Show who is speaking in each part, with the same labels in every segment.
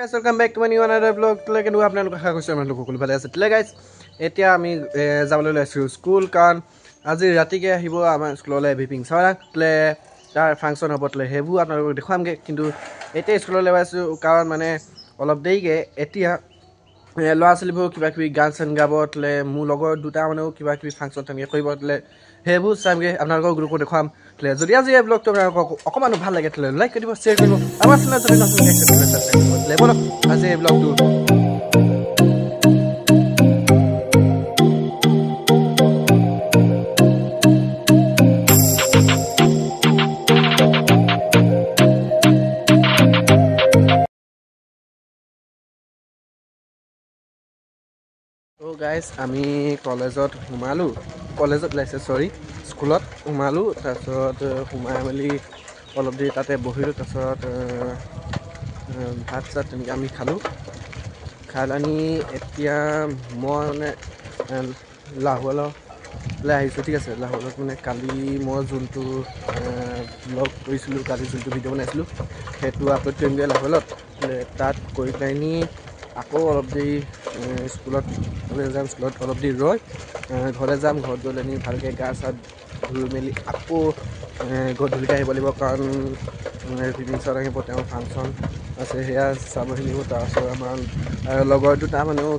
Speaker 1: guys, welcome back to my new another vlog. Today we are going to talk about Today guys, এতিয়া আমি যাবলৈ লৈছো school কান আজি ৰাতিকে আহিব আমাৰ স্কুললৈ ভিপিং সাৰা লে তাৰ ফাংচন হ'বতলে হেবু আপোনালোকক দেখামগে কিন্তু এতিয়া স্কুললৈ আইছো কাৰণ মানে অলপ দেৰিকে এতিয়া লৰাছলিবোৰ কিবা কিবি গান চান গাবতলে মোৰ লগৰ দুটা মানেও কিবা কিবি ফাংচন থাকে কৰিবতলে হেবু সামগে আপোনালোকক গ্ৰুপত দেখাম লে যদি আজি এই ব্লগটো আপোনালোকক অকমান ভাল লাগে তলে লাইক কৰিব শেয়াৰ কৰিব আমাৰ চেনেল যদি নতুন দেখতে সাবস্ক্ৰাইব কৰিব লে বলো আজি এই ব্লগটো So guys, আমি কলেজত হুমালো কলেজত লাইছে সৰি স্কুলত হুমালো তাৰছত হুমাই মেলি অলপ দি তাতে বহিলো তাৰছত ভাত চাত আমি খালো খালানি এতিয়া মই মানে লাহোৱালৈ আহিছো ঠিক আছে লাহোৱালত মানে কালি মই যোনটো ব্লগ কৰিছিলো কালি যোনটো ভিডিঅ' বনাইছিলো সেইটো আপলোড কৰিম দিয়া লাহোৱালত তাত কৰি পাইনি আকৌ অলপ দেৰি স্কুলত যাম স্কুলত অলপ দেৰি ৰৈ ঘৰলৈ যাম ঘৰত গ'লে নি ভালকৈ গা চা ধুই মেলি আকৌ গধূলিকৈ আহিব লাগিব কাৰণ ভিপিং ছাৰ আহিব তেওঁৰ ফাংচন আছে সেয়া চাবহি লাগিব তাৰপিছত আমাৰ লগৰ দুটা মানেও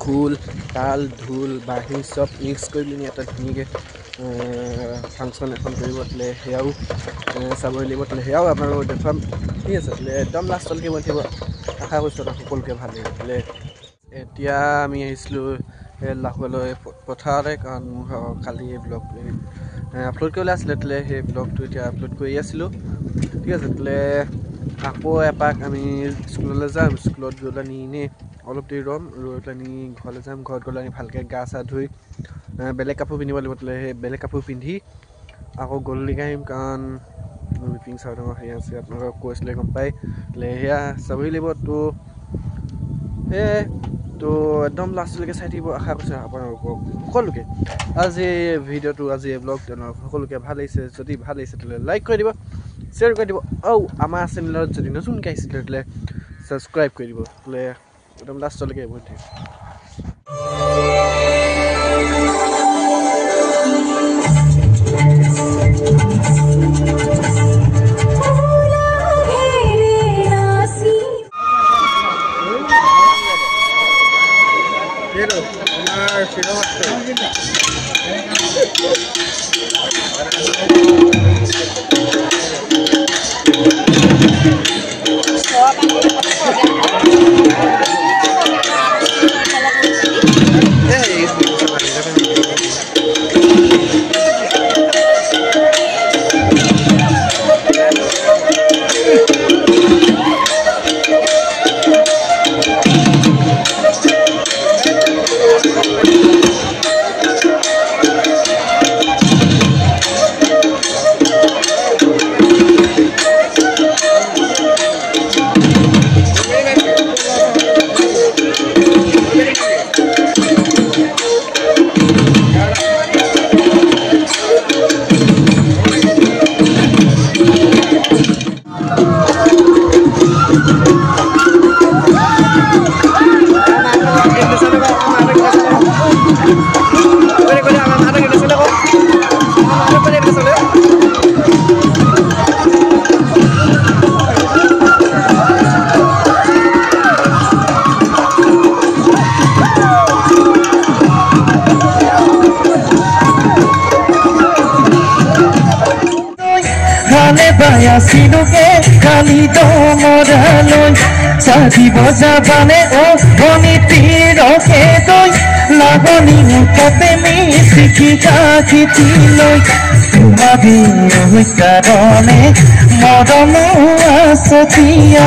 Speaker 1: খোল তাল ঢোল বাঁহী চব মিক্স কৰি পিনি এটা ধুনীয়াকৈ ফাংচন এখন কৰিবলে সেয়াও চাবহি লাগিব সেয়াও আপোনালোকক দেখুৱাম ঠিক আছে একদম লাষ্টলৈকে মই থাকিব আশা কৰিছোঁ সকলোকে ভাল লাগিলে এতিয়া আমি আহিছিলোঁ লাহোৱালৈ পথাৰতে কাৰণ মোৰ কালি এই ব্লগ আপলোড কৰিবলৈ আছিলে সেই ব্লগটো এতিয়া আপলোড কৰি আছিলোঁ ঠিক আছে আকৌ এপাক আমি স্কুললৈ যাম স্কুলত গ'লে নি এনেই অলপ দেৰি ৰ'ম ৰৈ পেলাই ঘৰলৈ যাম ঘৰত গ'লে আমি ভালকৈ গা চা ধুই বেলেগ কাপোৰ পিন্ধিব লাগিব সেই বেলেগ কাপোৰ পিন্ধি আকৌ গধূলিকৈ আহিম কাৰণ ভিপিং ছাৰৰ সেয়া আছে আপোনালোকক কৈছিলে গম পাই সেয়া চাবহি লাগিব তো একদম লাষ্টলৈকে চাই থাকিব আশা কৰিছোঁ আপোনালোকক সকলোকে আজি ভিডিঅ'টো আজি এই ব্লগ সকলোকে ভাল লাগিছে যদি ভাল লাগিছে তেতিয়াহ'লে লাইক কৰি দিব শ্বেয়াৰ কৰি দিব আৰু আমাৰ চেনেলত যদি নতুনকৈ আহিছে তেতিয়াহ'লে ছাবস্ক্ৰাইব কৰি দিব একদম লাষ্টলৈকে বহি থাকিব
Speaker 2: Sinuke kali to modaloi Sadi boja bane o boni tiro ke toy Lagoni mukote mi sikika kitiloi Tumadi oi karone modomu asotia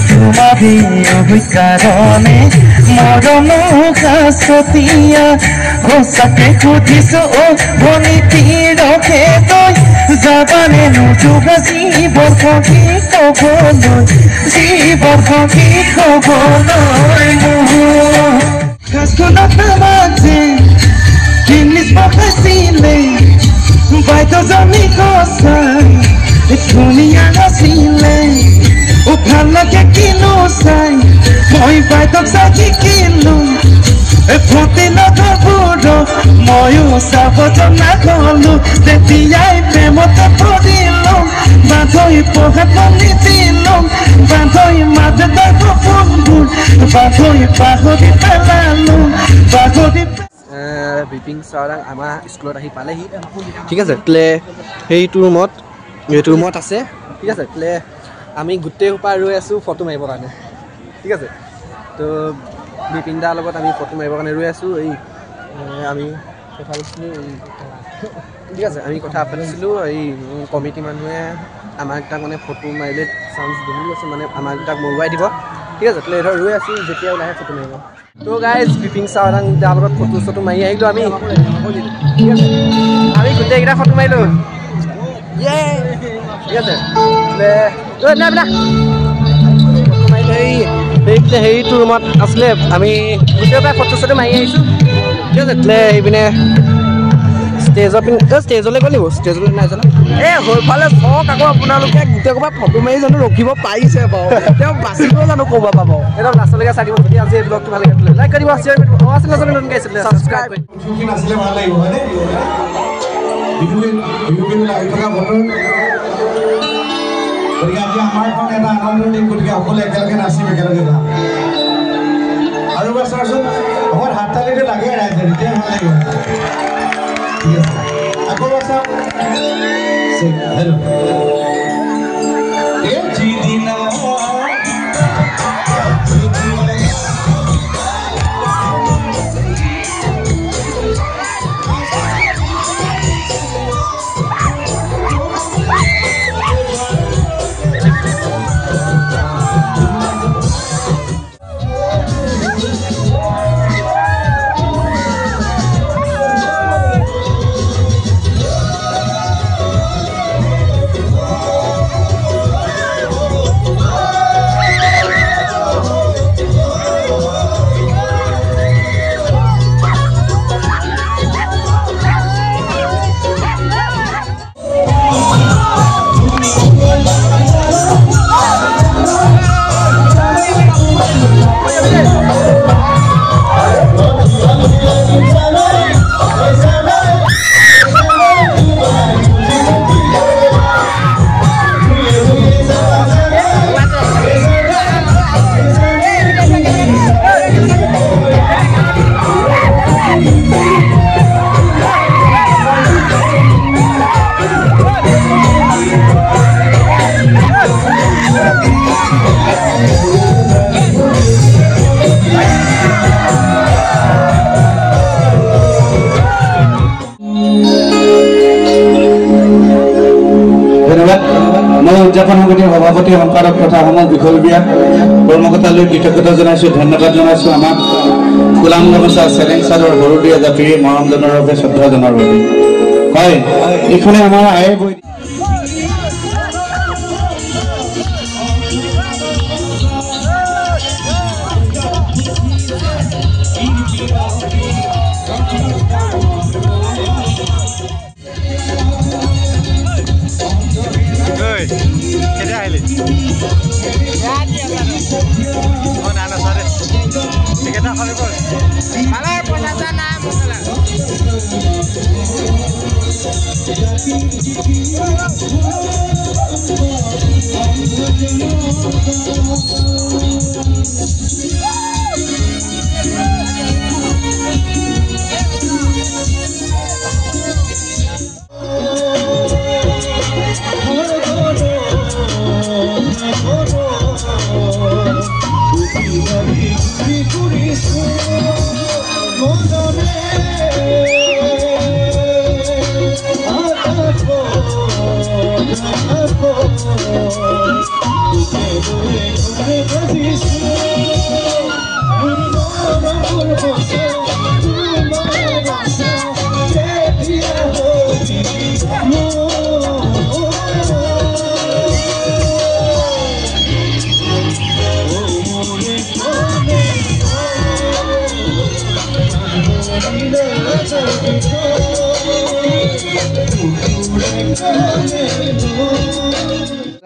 Speaker 2: Tumadi oi karone modomu asotia Hosake kutiso o boni tiro ke toy Zabane no juga জীবন কি কবলই জীবন কি কবলই কাজখনত নামাজে জিনিস বকাইছিলে বাইদেউ জানি কচাই ধুনীয়া নাছিলে ভাল লাগে কিনো চাই মই বাইদক চাই শিকিলো ফতি নগৰবোৰক ময়ো চাব জনা হলো তেতিয়াই প্ৰেমতে পৰিলো বান্ধৈ পঢ়াত মনি দিলো বান্ধৈ মাজে তাই সপোনবোৰ বান্ধৈ পাহৰি পেলালো পাহৰি
Speaker 1: বিপিন চাওৰাং আমাৰ স্কুলত আহি পালেহি ঠিক আছে সেইটো ৰুমত আছে ঠিক আছে আমি গোটেই সোপা ৰৈ আছোঁ ফটো মাৰিবৰ কাৰণে ঠিক আছে তো বিপিন দাৰ লগত আমি ফটো মাৰিবৰ কাৰণে ৰৈ আছোঁ আমি কথা পাতিছিলোঁ ঠিক আছে আমি কথা পাতিছিলোঁ কমিটি মানুহে আমাক তাক মানে ফটো মাৰিলে চান্স দিব আছে মানে আমাক তাক মৰুৱাই দিব ঠিক আছে ধৰ ৰৈ আছোঁ যেতিয়া ওলাহে ফটো মাৰিব তো গাইজ বিপিন চাওৰাং তাৰ লগত ফটো মাৰি আহিলোঁ আমি ঠিক আছে আমি গোটেইকেইটা ফটো মাৰিলোঁ ঠিক আছে হেৰিটো ৰুমত আছিলে আমি গোটেই পৰা ফটো মাৰি আহিছোঁ ঠিক আছে এইপিনে ষ্টেজলৈ গ'ল ষ্টেজলৈ নাই জানো সেইফালে চাওক আকৌ আপোনালোকে গোটেই ক'ৰবাত ফটো মাৰি জানো ৰখিব পাৰিছে বাৰু তেওঁ বাচিলেও জানো ক'ব পাব একদম লাষ্টলৈকে চাই দিব যদি আজি এই ব্লগটো ভাল লাগে লাইক কৰিব আছিলে নতুনকৈ আছিলে ছাবস্ক্ৰাইব কৰি
Speaker 3: নাছিলে ভাল লাগিব হয়নে বিহু লাগি থকা বতৰ গতিকে আজি আমাৰখন এটা আনন্দৰ দিন গতিকে সকলোৱে একেলগে নাচিম একেলগে যাম আৰু এবাৰ চাওকচোন অকল হাত তালিটো লাগে ৰাইজে তেতিয়া ভাল লাগিব ঠিক আছে আকৌ এবাৰ চাওক হেল্ল' উদযাপন সমিতিৰ সভাপতি সম্পাদক তথা সমাজ বিষয়ববীয়া কৰ্মকৰ্তালৈ কৃতজ্ঞতা জনাইছোঁ ধন্যবাদ জনাইছোঁ আমাক ফুলাম গামোচা চেলেং চাদৰ সৰুদিয়া জাপিৰে মৰম জনাৰ বাবে শ্ৰদ্ধা জনাৰ বাবে হয় এইখনে আমাৰ আয়ে বৈ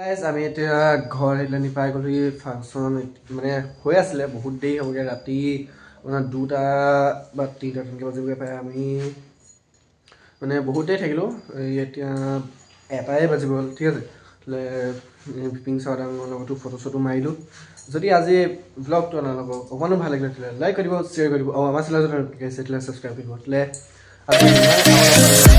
Speaker 1: গাইজ আমি এতিয়া ঘৰ সেইদিনা পাই গ'লো ফাংচন মানে হৈ আছিলে বহুত দেৰি হ'বগৈ ৰাতি আপোনাৰ 2টা বা 3টা তেনেকৈ বাজিবগৈ পায় আমি মানে বহুত দেৰি থাকিলোঁ এতিয়া 1টাই বাজিব হ'ল ঠিক আছে বিপিন চাওদাঙৰ লগতো ফটো চটো মাৰিলোঁ যদি আজি ব্লগটো আপোনালোকক অকণো ভাল লাগিলে তেতিয়াহ'লে লাইক কৰিব শ্বেয়াৰ কৰিব আৰু আমাৰ চেনেলটো ছাবস্ক্ৰাইব কৰিব তেতিয়াহ'লে আজি